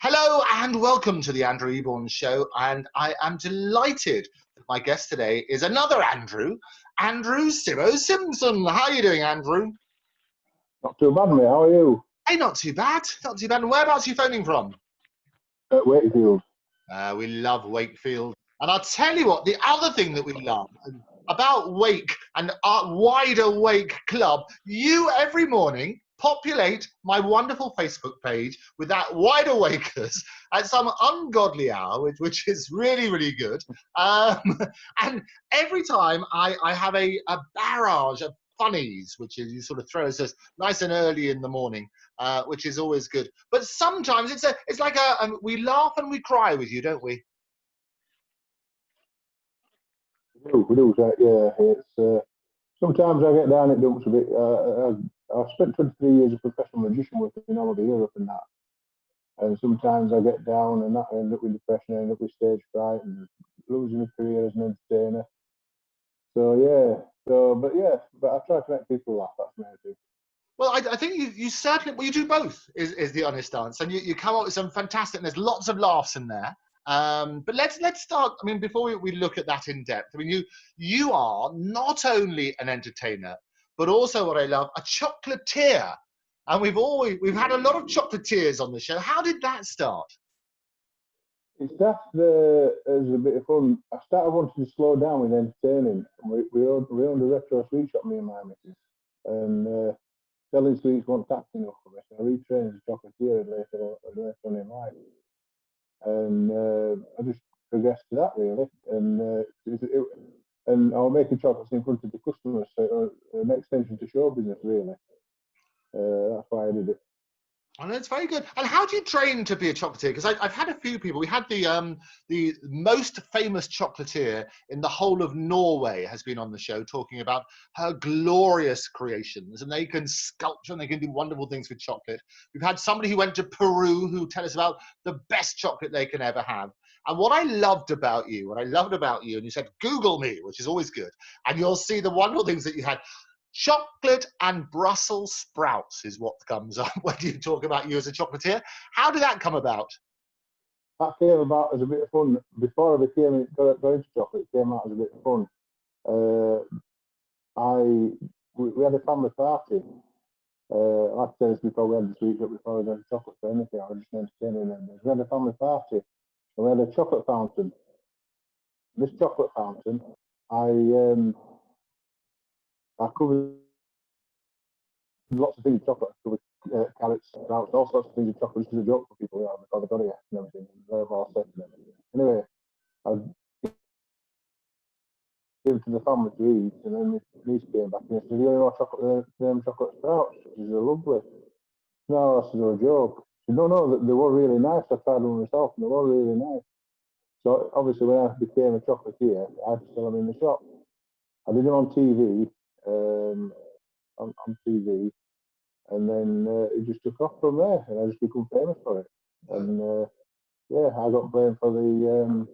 Hello and welcome to the Andrew Eborn Show, and I am delighted that my guest today is another Andrew Simmo Simpson. How are you doing, Andrew? Not too bad, mate. How are you? Hey, not too bad, not too bad. And whereabouts are you phoning from? Wakefield. We love Wakefield. And I'll tell you what, the other thing that we love about Wake and our Wide Awake Club, you every morning populate my wonderful Facebook page with that Wide Awakers at some ungodly hour, which is really, really good. And every time I have a barrage of funnies, which is you sort of throw us nice and early in the morning, which is always good. But sometimes it's like we laugh and we cry with you, don't we? We do. Yeah, it's sometimes I get down in dumps a bit. I've spent 23 years as a professional magician working all over Europe and that. And sometimes I get down and that I end up with depression, I end up with stage fright and losing my career as an entertainer. But I try to make people laugh. That's my thing. Well, I think you certainly, well, you do both, is the honest answer. And you come up with some fantastic, and there's lots of laughs in there. But let's start, I mean, before we look at that in depth, I mean, you are not only an entertainer, but also what I love, a chocolatier. And we've had a lot of chocolatiers on the show. How did that start? It started as a bit of fun. I started wanting to slow down with entertaining. We owned a retro sweet shop, me and my missus. And selling sweets wasn't tax enough for me, so I retrained as a chocolatier later on in life. And I just progressed to that really. And I was making chocolates in front of the customers, so an extension to show business really. That's why I did it. And it's very good. And how do you train to be a chocolatier? Because I've had a few people. We had the most famous chocolatier in the whole of Norway has been on the show talking about her glorious creations, and they can sculpture and they can do wonderful things with chocolate. We've had somebody who went to Peru who tell us about the best chocolate they can ever have. And what I loved about you, and you said, Google me, which is always good, and you'll see the wonderful things that you had. Chocolate and Brussels sprouts is what comes up when you talk about you as a chocolatier. How did that come about? That came about as a bit of fun. Before I got into chocolate, it came out as a bit of fun. We had a family party. Like I said this before, we had the sweet shop before we had chocolate or anything. I was just entertaining them. We had a family party and we had a chocolate fountain. This chocolate fountain, I covered lots of things in chocolate. I covered carrots, sprouts, all sorts of things in chocolate. Just as a joke for people, before they got it and everything. They're all set and everything. Anyway, I gave it to the family to eat, and then my niece came back and said, "Do you want chocolate sprouts?" She said, "Lovely." No, I said, "A joke." She said, "No, they were really nice. I tried them myself, and they were really nice." So obviously, when I became a chocolatier, I had to sell them in the shop. I did them on TV, on TV, and then it just took off from there, and I just became famous for it. And I got blamed for the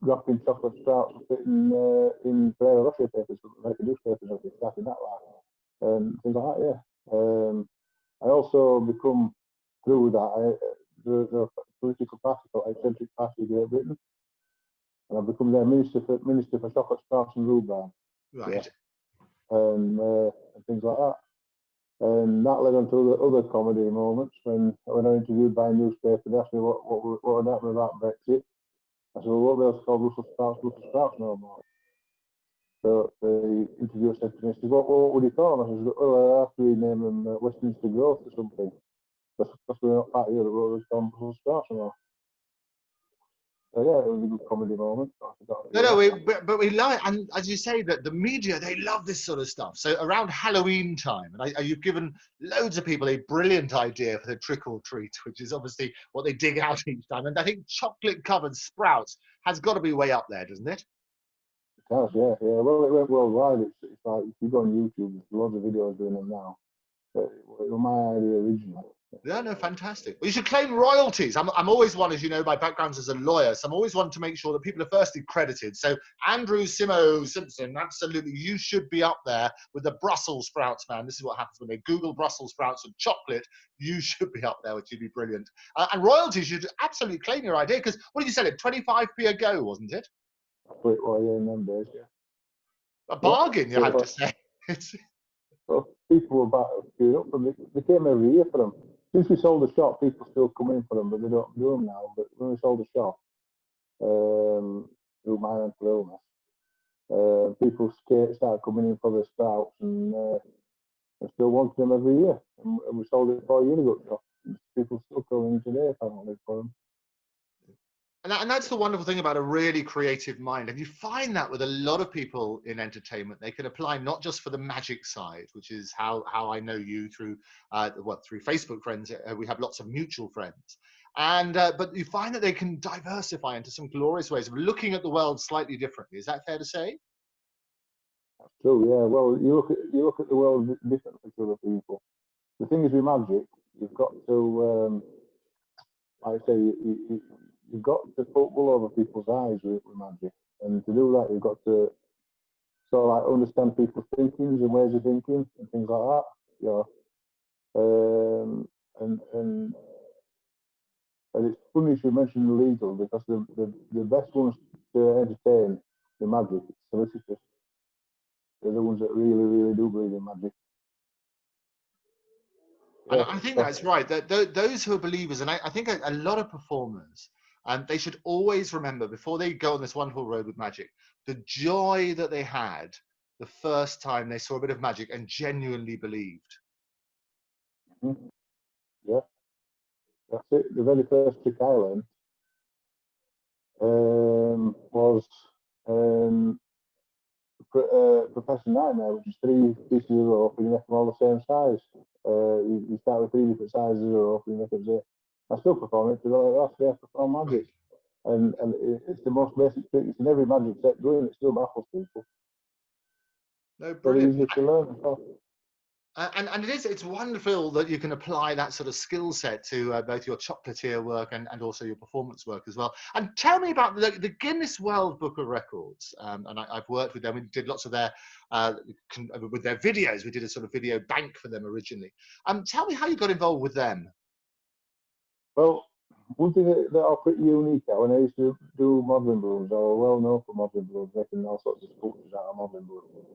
wrapping chocolate sprouts in Ferrero Rocher papers, like newspapers, and started that like, things like that. Yeah. I also become through that. The political party called Eccentric Party of Great Britain, and I've become their minister for chocolate sprouts and rhubarb. Right. Yeah. And things like that. And that led on to the other comedy moments when I was interviewed by a newspaper. They asked me what had happened about Brexit. I said, "Well, what else called Brussels sprouts no more?" So the interviewer said to me, he said, what would you call them? I said, "Well, I have to rename them Westminster Growth or something. Because we're not part of Europe, what was called Brussels sprouts no more." So yeah, it was a good comedy moment. But we love it, and as you say, that the media, they love this sort of stuff. So around Halloween time, and you've given loads of people a brilliant idea for the trick or treat, which is obviously what they dig out each time. And I think chocolate covered sprouts has got to be way up there, doesn't it? It has, yeah. Well, it went worldwide. It's like if you go on YouTube, there's loads of videos doing them now. But it was my idea originally. Yeah, no, fantastic. Well, you should claim royalties. I'm always one, as you know, my background as a lawyer, so I'm always one to make sure that people are firstly credited. So Andrew Simmo Simpson, absolutely, you should be up there with the Brussels sprouts, man. This is what happens when they Google Brussels sprouts and chocolate. You should be up there, which would be brilliant. And royalties, you should absolutely claim your idea, because what did you sell it? 25p a go, wasn't it? That's what it was in them days, yeah. A Yeah. bargain, you have to say. So people were back queuing up for them. They came every year for them. Since we sold the shop, people still come in for them, but they don't do them now. But when we sold the shop, through my mental illness, people started coming in for the sprouts and still wanted them every year. And we sold it 4 years ago. So people still coming in today apparently for them. And that's the wonderful thing about a really creative mind. And you find that with a lot of people in entertainment, they can apply not just for the magic side, which is how I know you through, through Facebook friends. We have lots of mutual friends. And but you find that they can diversify into some glorious ways of looking at the world slightly differently. Is that fair to say? That's true, yeah. Well, you look at the world differently to other people. The thing is with magic, you've got to, like I say, you've got to put wool over people's eyes with magic. And to do that, you've got to sort of like understand people's thinkings and ways of thinking and things like that. You know, and it's funny you mentioned legal, because the best ones to entertain the magic, solicitors, they're the ones that really do believe in magic. And Yeah, I think that's right. Those who are believers, and I think a lot of performers, they should always remember before they go on this wonderful road with magic, the joy that they had the first time they saw a bit of magic and genuinely believed. mm-hmm. Yeah, that's it. The very first trick I learned was Professor Nightmare, which is 3 pieces of rope and you make them all the same size. You start with 3 different sizes of rope and you make them. I still perform it today. That's the perform magic, and it's the most basic trick. It's in every magic set doing it. Still baffles people. No, Very brilliant. easy to learn. And it's wonderful that you can apply that sort of skill set to both your chocolatier work and also your performance work as well. And tell me about the Guinness World Book of Records. And I've worked with them. We did lots of their with their videos. We did a sort of video bank for them originally. Tell me how you got involved with them. Well, one thing that are pretty unique when I used to do modelling balloons, I was well known for modelling balloons, making all sorts of sculptures out of modelling balloons.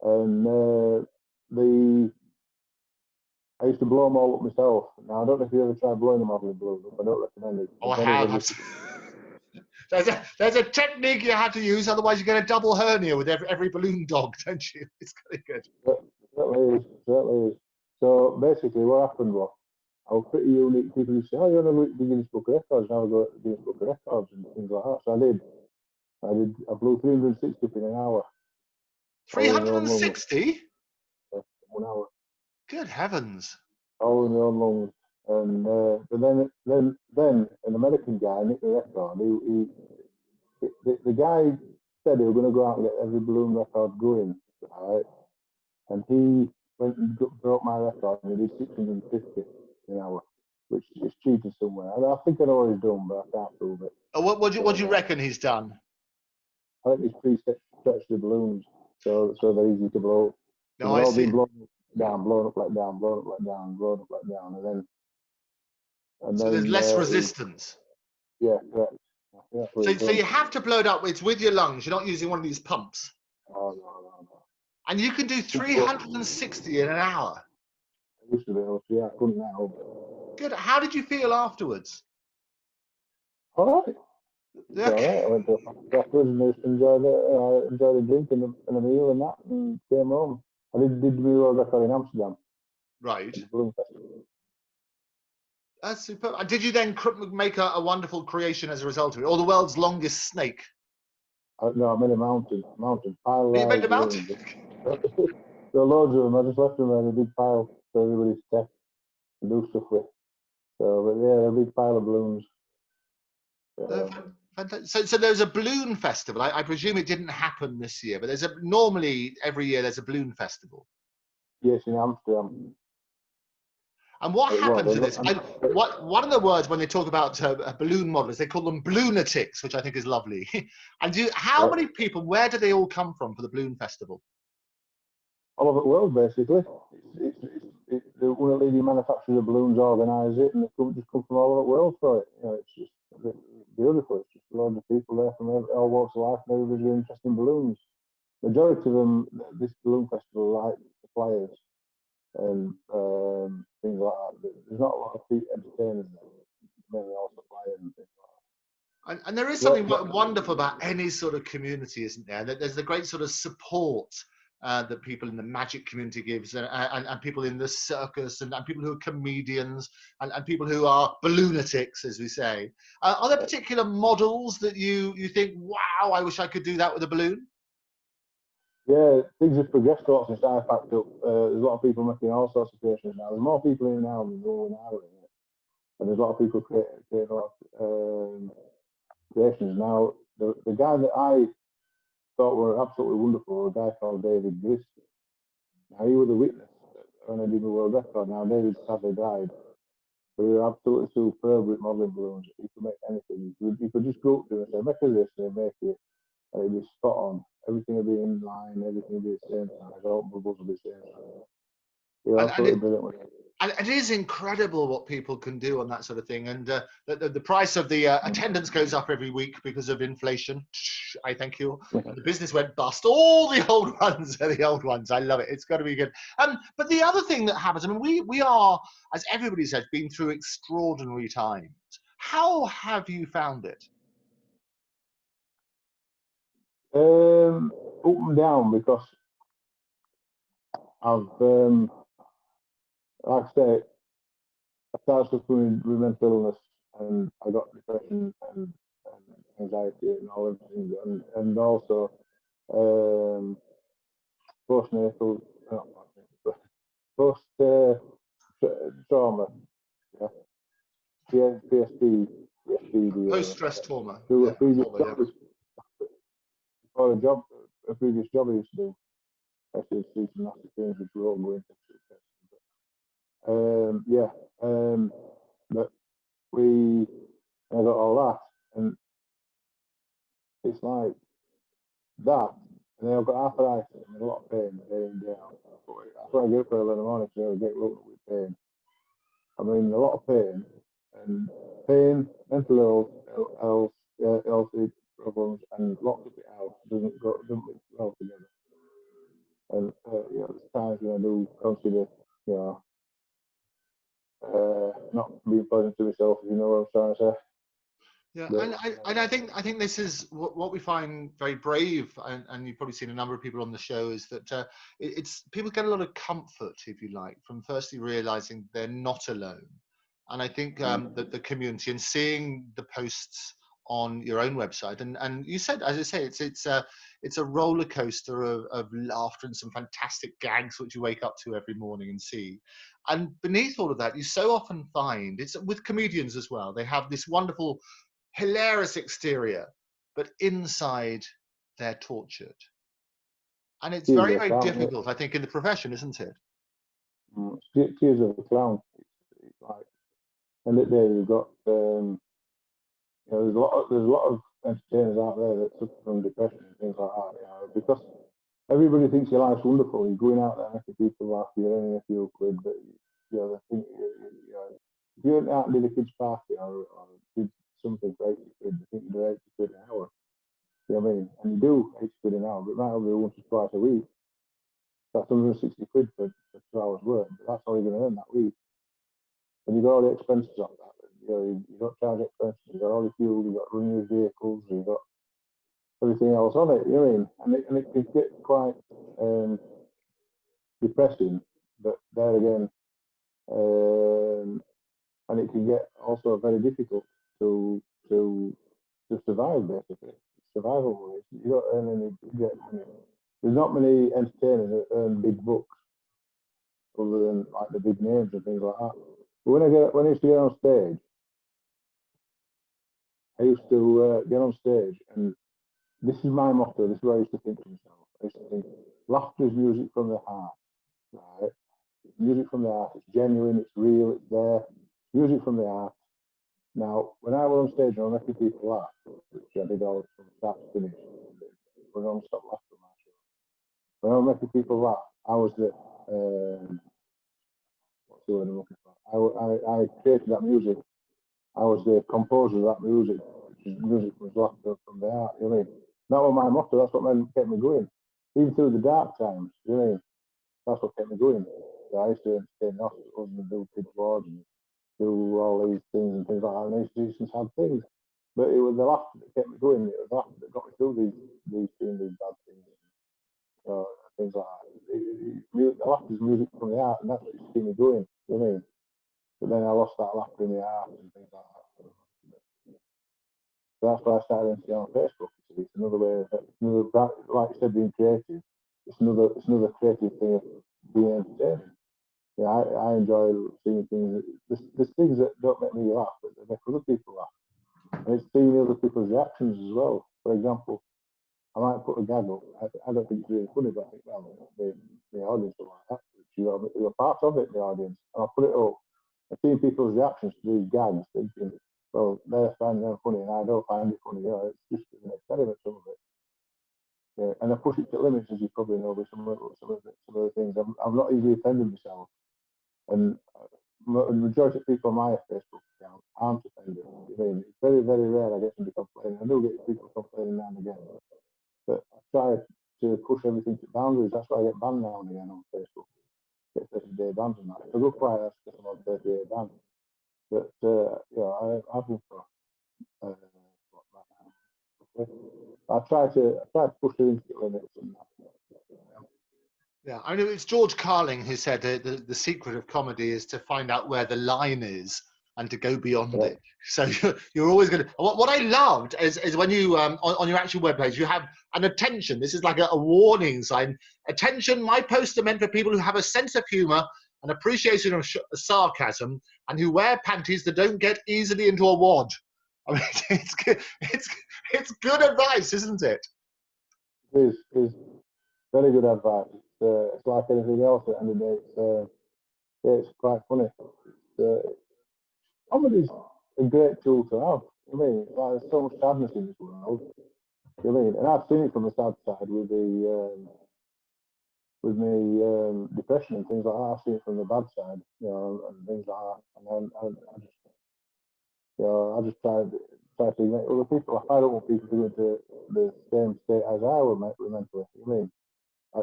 And I used to blow them all up myself. Now, I don't know if you ever tried blowing a modelling balloon up. I don't recommend it. Oh, I have. There's a technique you have to use, otherwise you get a double hernia with every balloon dog, don't you? It's kind of good. Certainly is. So basically, what happened was, I was pretty unique. People used to say, "Oh, you're on the Guinness Book of Records." Now I go to the Guinness Book of Records and things like that. So I did. I blew 360 in an hour. 360? 1 hour. Good heavens. All in their own lungs. And but then an American guy nicked the record. The guy said he was going to go out and get every balloon record going, right? And he went and broke my record, and he did 650 an hour, which is cheating somewhere. I think I know what he's done, but I can't prove it. What do you reckon he's done? I think he's pre-stretched the balloons, so they're easy to blow. No, I see. Been blown down, blown up, let down, blown up, let down, blown up, let down, and So then there's less resistance. Yeah, correct. Yeah, so you have to blow it up. It's with your lungs. You're not using one of these pumps. Oh, no. And you can do 360 in an hour. I used to be able to, yeah, I couldn't now. Good. How did you feel afterwards? All right. Yeah. All right. I went to afterwards and just enjoyed a drink and a meal and that, and came home. I did the World Record in Amsterdam. Right. Balloon Festival. That's superb. Did you then make a wonderful creation as a result of it, or the world's longest snake? No, I made a mountain pile. You made a mountain. There are loads of them. I just left them in a big pile for everybody to take and do stuff with. So, but yeah, a big pile of balloons. So there's a balloon festival. I presume it didn't happen this year, but normally every year there's a balloon festival. Yes, in Amsterdam. And what It happened was. to this? One of the words when they talk about balloon models, they call them Lunatics, which I think is lovely. And how many people? Where do they all come from for the Balloon Festival? All over the world, basically. It's one of the leading manufacturers of balloons organise it, and they just come from all over the world for it. You know, it's just beautiful. It's just a load of people there from all walks of life, and everybody's interested in balloons. Majority of them, this balloon festival, like suppliers and things like that. There's not a lot of entertainers there, mainly all suppliers and things like that. And there is something wonderful about any sort of community, isn't there? That there's the great sort of support that people in the magic community gives, and people in the circus, and people who are comedians, and people who are balloonatics, as we say. Are there particular models that you think, wow, I wish I could do that with a balloon? Yeah, things have progressed a lot since I packed up. There's a lot of people making all sorts of creations now. There's more people in now than there were when I was in it. And there's a lot of people creating a lot of creations now. The guy that I thought were absolutely wonderful, a guy called David Gristy. Now, he was a witness on a Guinness World Record. Now, David sadly died. But he was absolutely superb with modelling balloons. He could make anything. You could just go up to him and say, make us this, and he'd make it. And it'd be spot on. Everything would be in line, everything would be the same size, all bubbles would be the same size. He was absolutely brilliant with it. And it is incredible what people can do on that sort of thing. And the price of the attendance goes up every week because of inflation. I thank you. The business went bust. All the old ones are the old ones. I love it. It's got to be good. But the other thing that happens, I mean, we are, as everybody says, been through extraordinary times. How have you found it? Up and down, because I've, like I say, I started suffering with mental illness, and I got depression and anxiety and all of things, and also postnatal, not post trauma, yeah, PSP, Post-stress trauma. through a previous job, before a previous job I used to do. I used to see some nasty things which we're all going to. But I got all that, and it's like that, and then I've got arthritis and a lot of pain day in, day out. That's why I get up early in the morning, because I get woken up with pain. I'm in a lot of pain, mental health, health problems, and locked up at house doesn't mix well together. And there's times when I do consider, not being pleasant to myself, if you know what I'm trying to say. Yeah, and I think this is what we find very brave, and you've probably seen a number of people on the show, is that it's people get a lot of comfort, if you like, from firstly realizing they're not alone. And I think that the community and seeing the posts on your own website, and you said, as I say, it's a roller coaster of laughter and some fantastic gags which you wake up to every morning and see. And beneath all of that, you so often find, it's with comedians as well, they have this wonderful, hilarious exterior, but inside they're tortured. And it's very, very difficult, I think, in the profession, isn't it? Tears of a clown. It's like, and there you've got, there's a lot of entertainers out there that suffer from depression and things like that, because everybody thinks your life's wonderful. You're going out there making people laugh, you're earning a few quid, but they think, if you went out and did a kids' party or did something for 80 quid, they think you do 80 quid an hour. You know what I mean? And you do 80 quid an hour, but it might only be once or twice a week. That's 160 quid for 2 hours work, but that's all you're going to earn that week. And you've got all the expenses on that. You don't charge expenses, you've got all the fuel, you've got running your vehicles, you've got everything else on it, you know what I mean? And it can get quite depressing, but there again, and it can get also very difficult to survive, basically. Survival ways. You don't earn any, there's not many entertainers that earn big bucks, other than like the big names and things like that. But when I used to get on stage, I used to get on stage, and this is my motto. This is what I used to think to myself. I used to think, laughter is music from the heart, right? music from the heart. It's genuine, it's real, it's there. Music from the heart. Now, when I was on stage, I was making people laugh, which I did all from start to finish. It was non-stop laughter on my show. When I was making people laugh, I was the what's the word I'm looking for? I created that music. I was the composer of that music, which is music was laughter from the heart. You know what I mean? That was my motto. That's what kept me going, even through the dark times. You know what I mean? That's what kept me going. So I used to entertain hospitals and do kids wards and do all these things and things like that. And I used to do some sad things, but it was the laughter that kept me going. It was the laughter that got me through these bad things, things like that. The laughter is music from the heart, and that's what used to keep me going. You know what I mean? But then I lost that laughter in the heart and things like that. So that's why I started entering on Facebook. It's another way, like you said, being creative. It's another creative thing of being entertaining. Yeah, I enjoy seeing things. There's things that don't make me laugh, but they make other people laugh. And it's seeing other people's reactions as well. For example, I might put a gag up. I don't think it's really funny, but I think, well, the audience will like that. You're part of it, the audience. And I'll put it up. And seeing people's reactions to these gags, thinking, well, they're finding them funny and I don't find it funny. You know, it's just an experiment, some of it. Yeah, and I push it to limits, as you probably know, with some of the things. I'm not easily offending myself. And the majority of people on my Facebook account aren't offended. I mean, it's very, very rare I get somebody complaining. I do get people complaining now and again. But I try to push everything to boundaries. That's why I get banned now and again on Facebook. Get 30-day bans and that. If I go quiet, I get them on 30-day ban. But, I've been for I try to push the limits and that. Yeah, I know it's George Carling who said the secret of comedy is to find out where the line is and to go beyond it. So you're always going to. What I loved is when you on your actual webpage you have an attention. This is like a warning sign. Attention! My posts are meant for people who have a sense of humour, an appreciation of sarcasm, and who wear panties that don't get easily into a wad. I mean, it's good. It's good advice, isn't it? It is very good advice. It's like anything else at the end of the day. It's quite funny. Comedy's a great tool to have. I mean, like, there's so much sadness in this world. I mean, and I've seen it from the sad side with me depression and things like that. I've seen it from the bad side, and things like that. And then I just try to make other people. I don't want people to go into the same state as I would mentally. I mean, I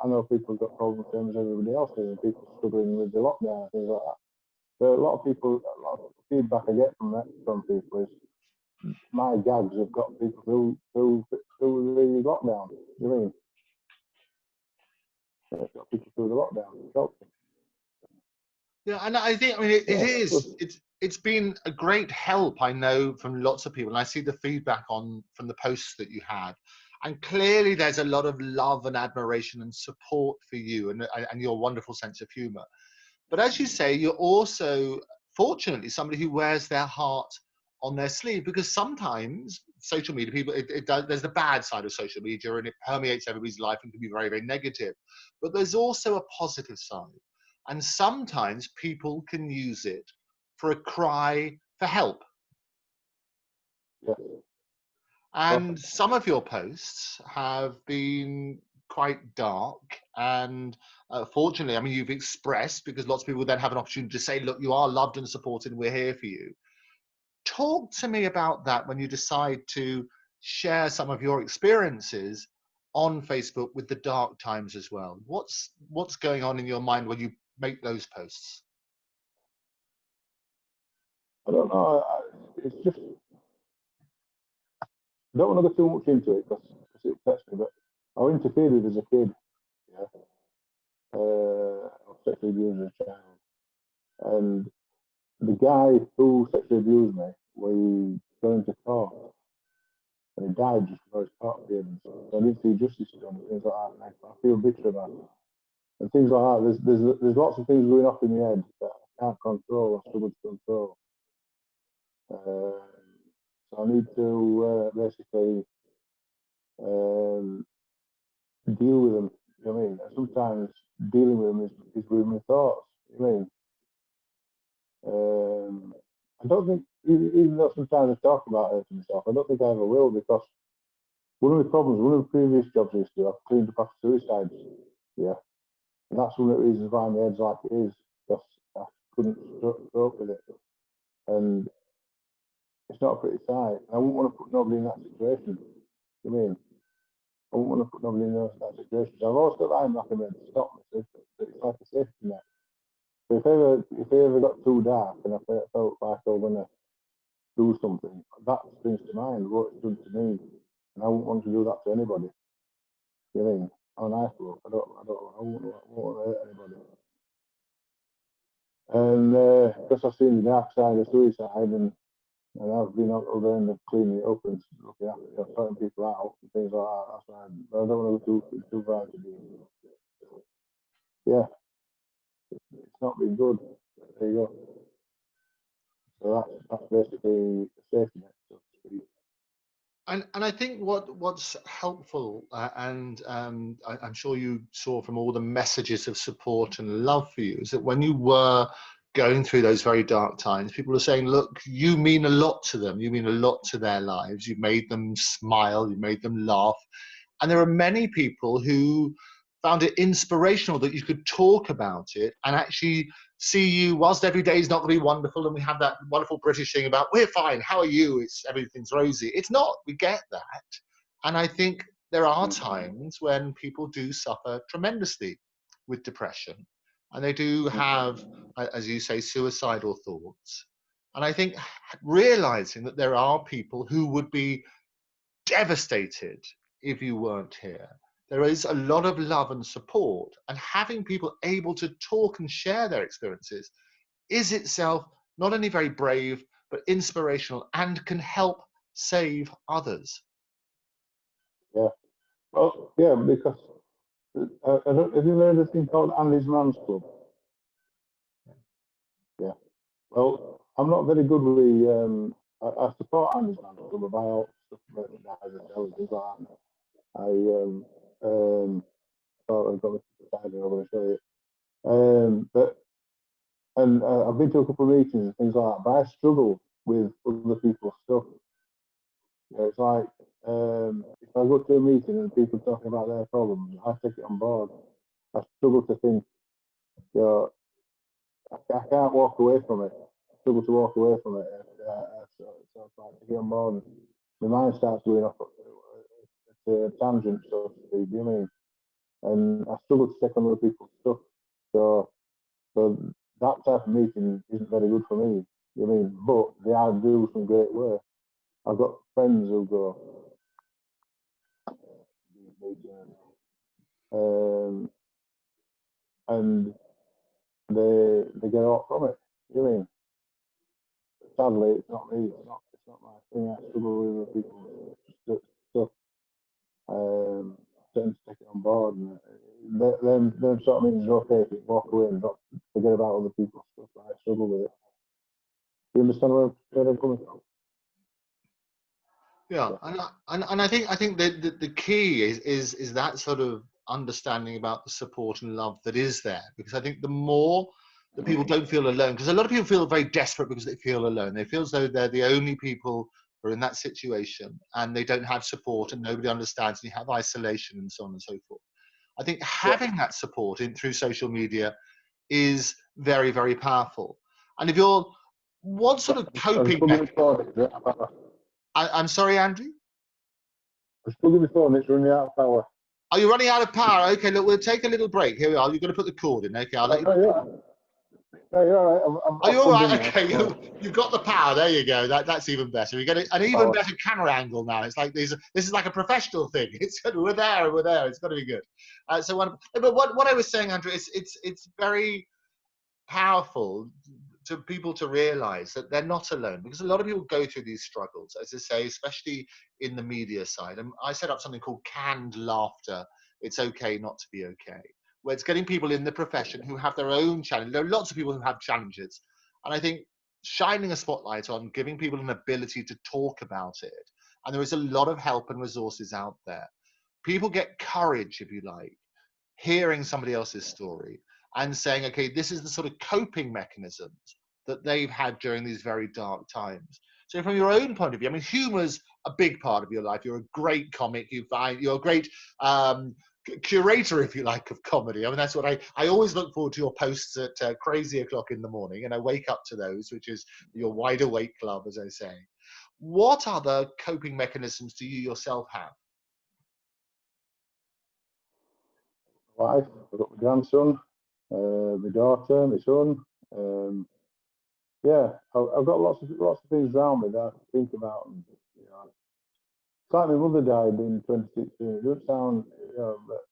know people got problems same as everybody else, and people struggling with the lockdown and things like that. But a lot of feedback I get from people is my gags have got people through the lockdown. You mean? It's got people through the lockdown. Yeah, and I think it is. It's been a great help, I know, from lots of people. And I see the feedback from the posts that you had. And clearly there's a lot of love and admiration and support for you and your wonderful sense of humor. But as you say, you're also, fortunately, somebody who wears their heart on their sleeve, because sometimes social media, people, there's the bad side of social media and it permeates everybody's life and can be very, very negative. But there's also a positive side. And sometimes people can use it for a cry for help. Yeah. And some of your posts have been quite dark. And fortunately, I mean, you've expressed, because lots of people then have an opportunity to say, look, you are loved and supported and we're here for you. Talk to me about that when you decide to share some of your experiences on Facebook with the dark times as well. What's going on in your mind when you make those posts? I don't know. It's just, I don't want to go too much into it because it upsets me, but I was interfered with as a kid. Yeah. I was sexually abused as a child. And the guy who sexually abused me, we got into court. And he died just before his court appearance. So I didn't see justice done, things like that. And I feel bitter about it. And things like that. There's lots of things going off in my head that I can't control, I struggle to control. So I need to basically deal with them You know what I mean? And sometimes dealing with them is with my thoughts. You know what I mean? I don't think, even though sometimes I talk about hurting myself, I don't think I ever will, because one of the previous jobs I used to do, I've cleaned up after suicides. Yeah. And that's one of the reasons why my head's like it is, because I couldn't cope with it. And it's not a pretty sight. I wouldn't want to put nobody in that situation. You know what I mean? I wouldn't want to put nobody in that situation. So I've always got that in my mind to stop me. So it's like a safety net. So if I ever got too dark and I felt like I was going to do something, that springs to mind what it's done to me. And I wouldn't want to do that to anybody. You know what I mean? I'm a nice bloke. I wouldn't want to hurt anybody. And because I've seen the dark side of suicide, and I've been out there and cleaning it up and looking after it, sorting people out and things like that. That's why I don't want to go too far to be. Yeah, it's not been good. There you go. So that's basically the safety net, so to speak. And I think what's helpful, and I'm sure you saw from all the messages of support and love for you, is that when you were going through those very dark times, people were saying, look, you mean a lot to them. You mean a lot to their lives. You've made them smile. You've made them laugh. And there are many people who found it inspirational that you could talk about it and actually see you, whilst every day is not going to be wonderful, and we have that wonderful British thing about, we're fine, how are you? It's everything's rosy. It's not, we get that. And I think there are times when people do suffer tremendously with depression, and they do have, as you say, suicidal thoughts. And I think realizing that there are people who would be devastated if you weren't here. There is a lot of love and support, and having people able to talk and share their experiences is itself not only very brave, but inspirational and can help save others. Yeah. Well, yeah, because have you heard of a thing called Andy's Man's Club? Yeah. Well, I'm not very good with. I support Andy's Man's Club. I buy all stuff, merchandise, and things like that. I've got the side over to show you. I've been to a couple of meetings and things like that, but I struggle with other people's stuff. You know, it's like if I go to a meeting and people are talking about their problems, I take it on board. I struggle to think, you know, I can't walk away from it. I struggle to walk away from it. So it's like to get on board. My mind starts going off at a tangent, so to speak. You know what I mean? And I struggle to take on other people's stuff. So that type of meeting isn't very good for me. You know what I mean? But they are do some great work. I've got friends who go these meetings, and they get a lot from it. You know what I mean? Sadly, it's not me. It's not my thing. I struggle with other people's stuff. I tend to take it on board, and them sort of meetings are okay if you walk away and not forget about other people's stuff. I struggle with it. You understand where I'm coming from? Yeah, and I think the key is that sort of understanding about the support and love that is there, because I think the more that people don't feel alone, because a lot of people feel very desperate because they feel alone. They feel as though they're the only people who are in that situation, and they don't have support, and nobody understands, and you have isolation and so on and so forth. I think having that support through social media is very, very powerful. And if you're, what sort of coping mechanism? I'm sorry, Andrew? I'm still going to phone, it's running out of power. Are you running out of power? Okay, look, we'll take a little break. Here we are. You're going to put the cord in. Okay, I'll let you. Yeah, you're all right. Are you all right? Okay, you've got the power. There you go. That's even better. You get an even better camera angle now. It's like this is like a professional thing. It's good. We're there. It's got to be good. But what I was saying, Andrew, it's very powerful to people to realize that they're not alone, because a lot of people go through these struggles, as I say, especially in the media side. And I set up something called canned laughter. It's okay not to be okay, where it's getting people in the profession who have their own challenge. There are lots of people who have challenges, and I think shining a spotlight on giving people an ability to talk about it. And there is a lot of help and resources out there. People get courage, if you like, hearing somebody else's story and saying, okay, this is the sort of coping mechanisms that they've had during these very dark times. So from your own point of view, I mean, humor's a big part of your life. You're a great comic. You're a great curator, if you like, of comedy. I mean, that's what I always look forward to your posts at crazy o'clock in the morning, and I wake up to those, which is your wide awake club, as I say. What other coping mechanisms do you yourself have? Wife, I've got my grandson, my daughter, my son. Yeah, I've got lots of things around me that I think about. And, you know, it's like my mother died in 2016. It doesn't sound, you know, but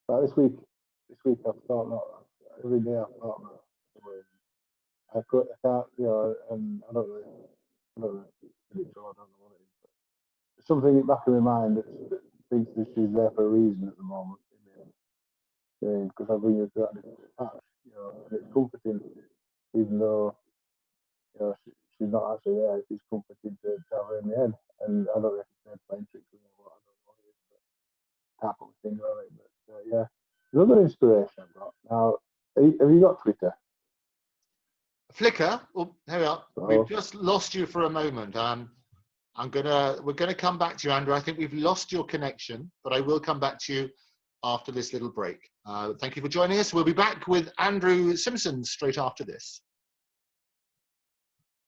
like this week I've thought not every day I've thought that. I can't, you know, and I don't know I don't know what it is, but there's something in the back of my mind that thinks that she's there for a reason at the moment. Because I've been through that patch, you know, and it's comforting, even though, you know, she's not actually there. It's comforting to have her in the head, and I don't know if it's playing tricks with me or what. I don't know what it is, but can't put my finger on it. But yeah, another inspiration I've got now. Have you got Twitter? Flickr. Oh, here we are. So, We've just lost you for a moment. We're gonna come back to you, Andrew. I think we've lost your connection, but I will come back to you after this little break. Thank you for joining us. We'll be back with Andrew Simpson straight after this.